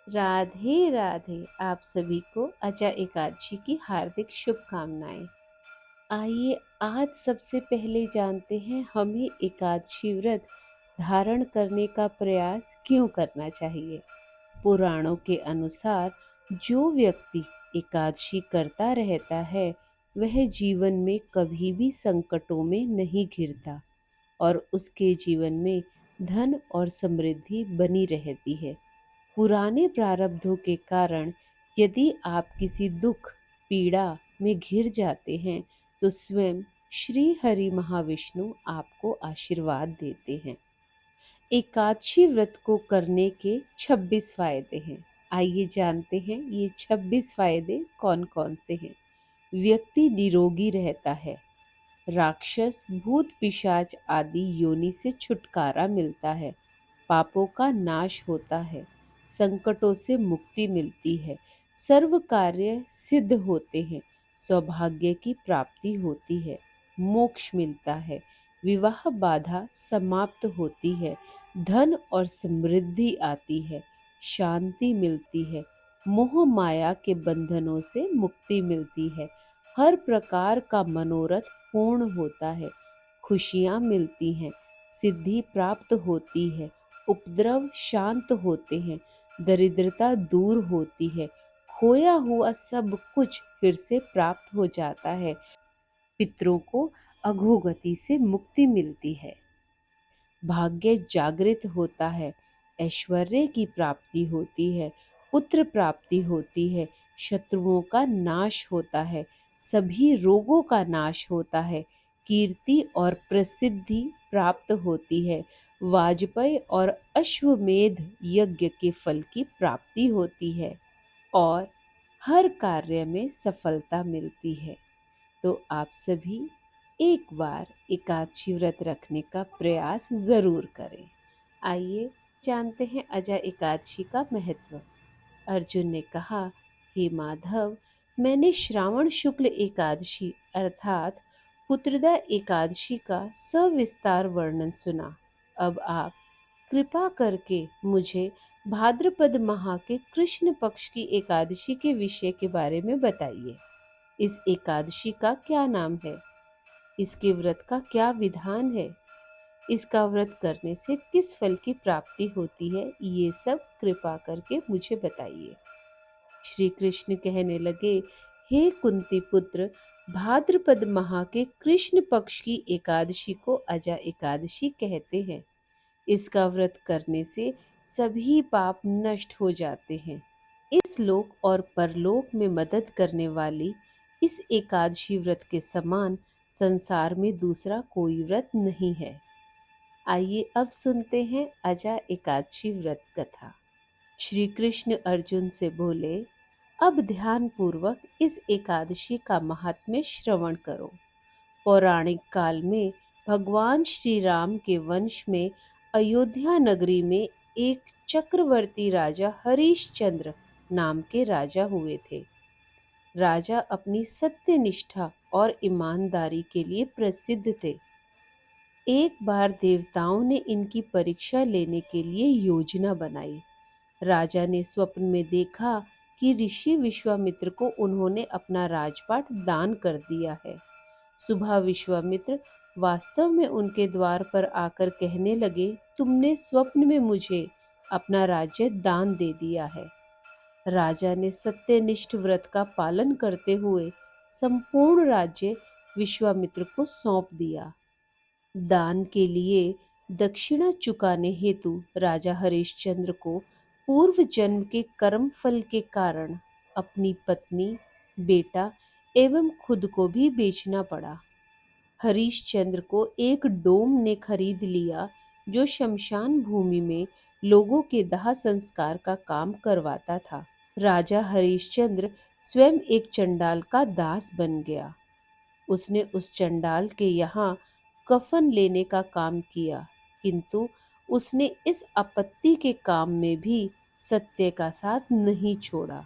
राधे राधे। आप सभी को अजा एकादशी की हार्दिक शुभकामनाएं। आइए आज सबसे पहले जानते हैं हमें एकादशी व्रत धारण करने का प्रयास क्यों करना चाहिए। पुराणों के अनुसार जो व्यक्ति एकादशी करता रहता है वह जीवन में कभी भी संकटों में नहीं घिरता और उसके जीवन में धन और समृद्धि बनी रहती है। पुराने प्रारब्धों के कारण यदि आप किसी दुख पीड़ा में घिर जाते हैं तो स्वयं श्री हरि महाविष्णु आपको आशीर्वाद देते हैं। एकादशी व्रत को करने के 26 फायदे हैं। आइए जानते हैं ये 26 फायदे कौन कौन से हैं। व्यक्ति निरोगी रहता है। राक्षस भूत पिशाच आदि योनि से छुटकारा मिलता है। पापों का नाश होता है। संकटों से मुक्ति मिलती है। सर्व कार्य सिद्ध होते हैं। सौभाग्य की प्राप्ति होती है। मोक्ष मिलता है। विवाह बाधा समाप्त होती है। धन और समृद्धि आती है। शांति मिलती है। मोह माया के बंधनों से मुक्ति मिलती है। हर प्रकार का मनोरथ पूर्ण होता है। खुशियां मिलती हैं। सिद्धि प्राप्त होती है। उपद्रव शांत होते हैं। दरिद्रता दूर होती है। खोया हुआ सब कुछ फिर से प्राप्त हो जाता है। पितरों को अधोगति से मुक्ति मिलती है। भाग्य जागृत होता है। ऐश्वर्य की प्राप्ति होती है। पुत्र प्राप्ति होती है। शत्रुओं का नाश होता है। सभी रोगों का नाश होता है। कीर्ति और प्रसिद्धि प्राप्त होती है। वाजपेय और अश्वमेध यज्ञ के फल की प्राप्ति होती है और हर कार्य में सफलता मिलती है। तो आप सभी एक बार एकादशी व्रत रखने का प्रयास जरूर करें। आइए जानते हैं अजा एकादशी का महत्व। अर्जुन ने कहा, हे माधव, मैंने श्रावण शुक्ल एकादशी अर्थात पुत्रदा एकादशी का सविस्तार वर्णन सुना। अब आप कृपा करके मुझे भाद्रपद माह के कृष्ण पक्ष की एकादशी के विषय के बारे में बताइए। इस एकादशी का क्या नाम है? इसके व्रत का क्या विधान है? इसका व्रत करने से किस फल की प्राप्ति होती है? ये सब कृपा करके मुझे बताइए। श्री कृष्ण कहने लगे, हे कुंती पुत्र, भाद्रपद माह के कृष्ण पक्ष की एकादशी को अजा एकादशी कहते हैं। इसका व्रत करने से सभी पाप नष्ट हो जाते हैं। इस लोक और परलोक में मदद करने वाली इस एकादशी व्रत के समान संसार में दूसरा कोई व्रत नहीं है। आइए अब सुनते हैं अजा एकादशी व्रत कथा। श्री कृष्ण अर्जुन से बोले, अब ध्यान पूर्वक इस एकादशी का महात्म्य श्रवण करो। पौराणिक काल में भगवान श्री राम के वंश में अयोध्या नगरी में एक चक्रवर्ती राजा हरिश्चंद्र नाम के राजा हुए थे। राजा अपनी सत्यनिष्ठा और ईमानदारी के लिए प्रसिद्ध थे। एक बार देवताओं ने इनकी परीक्षा लेने के लिए योजना बनाई। राजा ने स्वप्न में देखा कि ऋषि विश्वामित्र को उन्होंने अपना राजपाट दान कर दिया है। सुबह विश्वामित्र वास्तव में उनके द्वार पर आकर कहने लगे, तुमने स्वप्न में मुझे अपना राज्य दान दे दिया है। राजा ने सत्यनिष्ठ व्रत का पालन करते हुए संपूर्ण राज्य विश्वामित्र को सौंप दिया। दान के लिए दक्षिणा चुकाने हेतु राजा हरिश्चंद्र को पूर्व जन्म के कर्म फल के कारण अपनी पत्नी, बेटा एवं खुद को भी बेचना पड़ा। हरिश्चंद्र को एक डोम ने खरीद लिया जो शमशान भूमि में लोगों के दाह संस्कार का काम करवाता था। राजा हरिश्चंद्र स्वयं एक चंडाल का दास बन गया। उसने उस चंडाल के यहाँ कफन लेने का काम किया, किंतु उसने इस आपत्ति के काम में भी सत्य का साथ नहीं छोड़ा।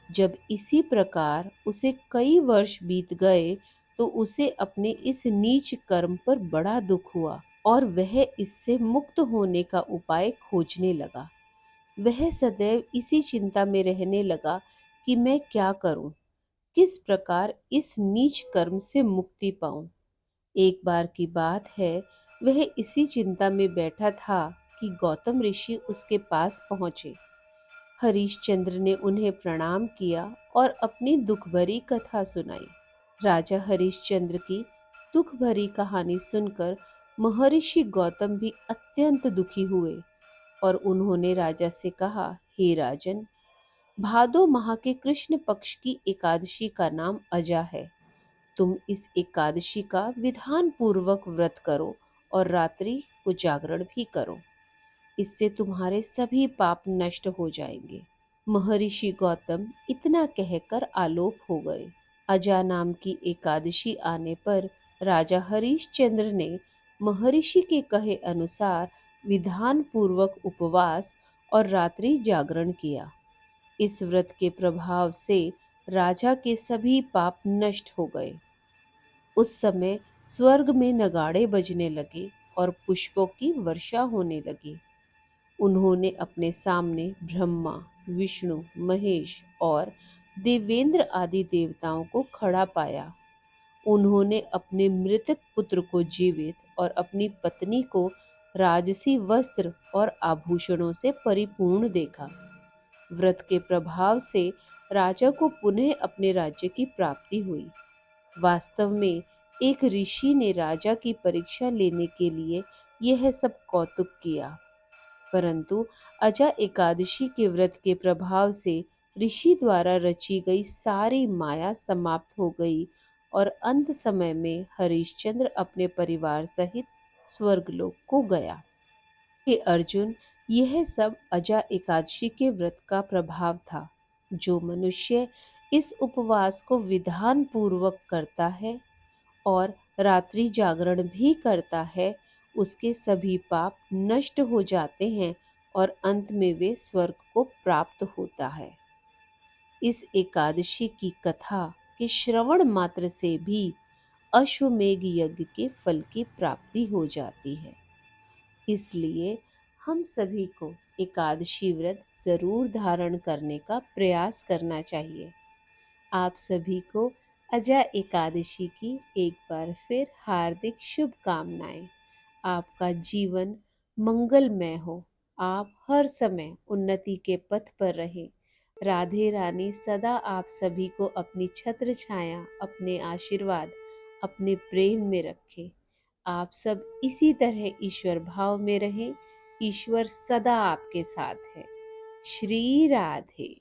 जब इसी प्रकार उसे कई वर्ष बीत गए तो उसे अपने इस नीच कर्म पर बड़ा दुख हुआ और वह इससे मुक्त होने का उपाय खोजने लगा। वह सदैव इसी चिंता में रहने लगा कि मैं क्या करूं, किस प्रकार इस नीच कर्म से मुक्ति पाऊं। एक बार की बात है, वह इसी चिंता में बैठा था कि गौतम ऋषि उसके पास पहुंचे। हरिश्चंद्र ने उन्हें प्रणाम किया और अपनी दुख भरी कथा सुनाई। राजा हरिश्चंद्र की दुख भरी कहानी सुनकर महर्षि गौतम भी अत्यंत दुखी हुए और उन्होंने राजा से कहा, हे राजन, भादो माह के कृष्ण पक्ष की एकादशी का नाम अजा है। तुम इस एकादशी का विधान पूर्वक व्रत करो और रात्रि को जागरण भी करो। इससे तुम्हारे सभी पाप नष्ट हो जाएंगे। महर्षि गौतम इतना कहकर आलोक हो गए। अजा नाम की एकादशी आने पर राजा हरिश्चंद्र ने महर्षि के कहे अनुसार विधान पूर्वक उपवास और रात्रि जागरण किया। इस व्रत के प्रभाव से राजा के सभी पाप नष्ट हो गए। उस समय स्वर्ग में नगाड़े बजने लगे और पुष्पों की वर्षा होने लगी। उन्होंने अपने सामने ब्रह्मा, विष्णु, महेश और देवेंद्र आदि देवताओं को खड़ा पाया। उन्होंने अपने मृतक पुत्र को जीवित और अपनी पत्नी को राजसी वस्त्र और आभूषणों से परिपूर्ण देखा। व्रत के प्रभाव से राजा को पुनः अपने राज्य की प्राप्ति हुई। वास्तव में एक ऋषि ने राजा की परीक्षा लेने के लिए यह सब कौतुक किया, परंतु अजा एकादशी के व्रत के प्रभाव से ऋषि द्वारा रची गई सारी माया समाप्त हो गई और अंत समय में हरिश्चंद्र अपने परिवार सहित स्वर्गलोक को गया। हे अर्जुन, यह सब अजा एकादशी के व्रत का प्रभाव था। जो मनुष्य इस उपवास को विधान पूर्वक करता है और रात्रि जागरण भी करता है, उसके सभी पाप नष्ट हो जाते हैं और अंत में वे स्वर्ग को प्राप्त होता है। इस एकादशी की कथा के श्रवण मात्र से भी अश्वमेघ यज्ञ के फल की प्राप्ति हो जाती है। इसलिए हम सभी को एकादशी व्रत जरूर धारण करने का प्रयास करना चाहिए। आप सभी को अजा एकादशी की एक बार फिर हार्दिक शुभकामनाएं। आपका जीवन मंगलमय हो। आप हर समय उन्नति के पथ पर रहें। राधे रानी सदा आप सभी को अपनी छत्र छाया, अपने आशीर्वाद, अपने प्रेम में रखे। आप सब इसी तरह ईश्वर भाव में रहें। ईश्वर सदा आपके साथ है। श्री राधे।